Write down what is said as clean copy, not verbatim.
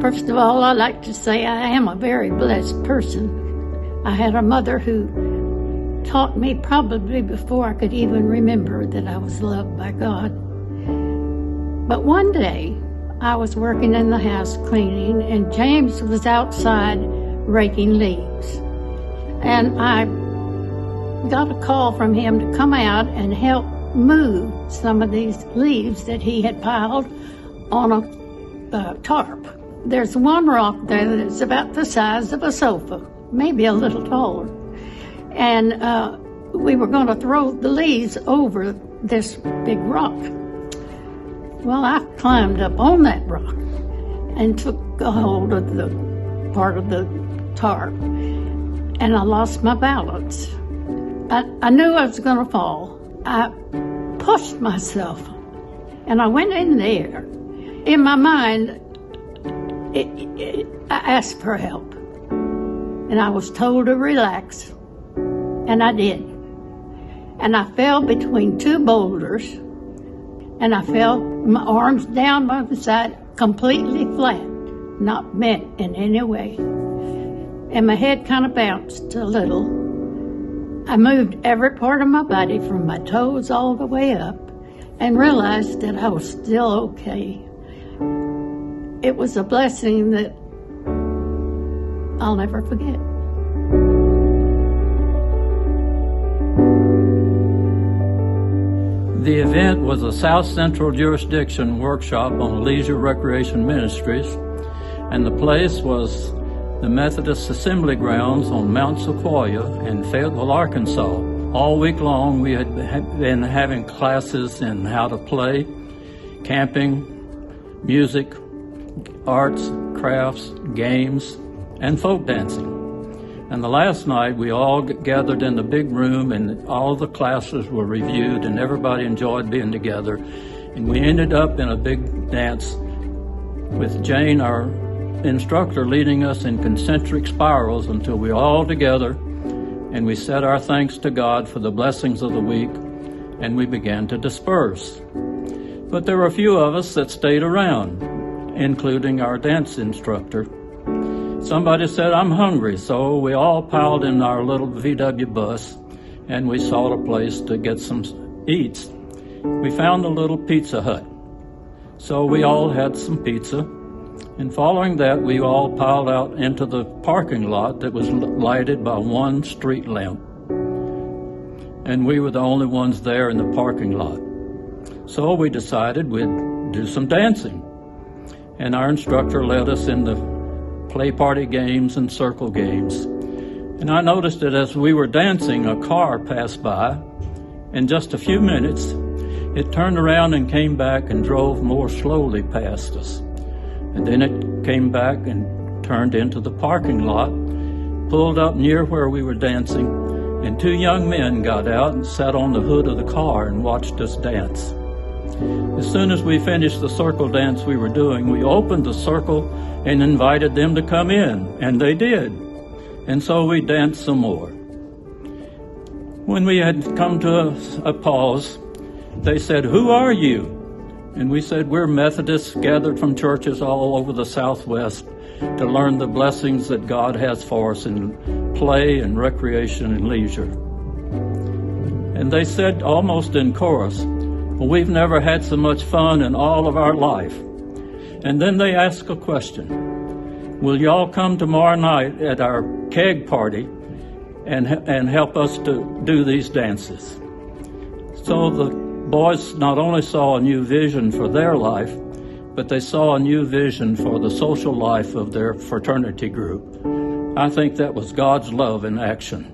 First of all, I'd like to say I am a very blessed person. I had a mother who taught me probably before I could even remember that I was loved by God. But one day, I was working in the house cleaning, and James was outside raking leaves. And I got a call from him to come out and help move some of these leaves that he had piled on a tarp. There's one rock there that's about the size of a sofa, maybe a little taller. And we were going to throw the leaves over this big rock. Well, I climbed up on that rock and took a hold of the part of the tarp, and I lost my balance. I knew I was going to fall. I pushed myself, and I went in the air. In my mind, I asked for help, and I was told to relax, and I did. And I fell between two boulders, and I fell, my arms down by the side, completely flat, not bent in any way. And my head kind of bounced a little. I moved every part of my body from my toes all the way up and realized that I was still okay. It was a blessing that I'll never forget. The event was a South Central Jurisdiction workshop on leisure recreation ministries, and the place was the Methodist Assembly Grounds on Mount Sequoia in Fayetteville, Arkansas. All week long we had been having classes in how to play, camping, music, arts, crafts, games, and folk dancing. And the last night we all gathered in the big room, and all the classes were reviewed, and everybody enjoyed being together. And we ended up in a big dance with Jane, our instructor, leading us in concentric spirals until we were all together, and we said our thanks to God for the blessings of the week, and we began to disperse. But there were a few of us that stayed around, including our dance instructor. Somebody said, "I'm hungry," so we all piled in our little VW bus, and we sought a place to get some eats. We found a little Pizza Hut, so we all had some pizza, and following that, we all piled out into the parking lot that was lighted by one street lamp, and we were the only ones there in the parking lot. So we decided we'd do some dancing, and our instructor led us in the play party games and circle games. And I noticed that as we were dancing, a car passed by. In just a few minutes, it turned around and came back and drove more slowly past us. And then it came back and turned into the parking lot, pulled up near where we were dancing, and two young men got out and sat on the hood of the car and watched us dance. As soon as we finished the circle dance we were doing, we opened the circle and invited them to come in, and they did. And so we danced some more. When we had come to a pause, they said, "Who are you?" And we said, "We're Methodists gathered from churches all over the Southwest to learn the blessings that God has for us in play and recreation and leisure." And they said almost in chorus, "Well, we've never had so much fun in all of our life." And then they asked a question: "Will y'all come tomorrow night at our keg party and help us to do these dances?" So the boys not only saw a new vision for their life, but they saw a new vision for the social life of their fraternity group. I think that was God's love in action.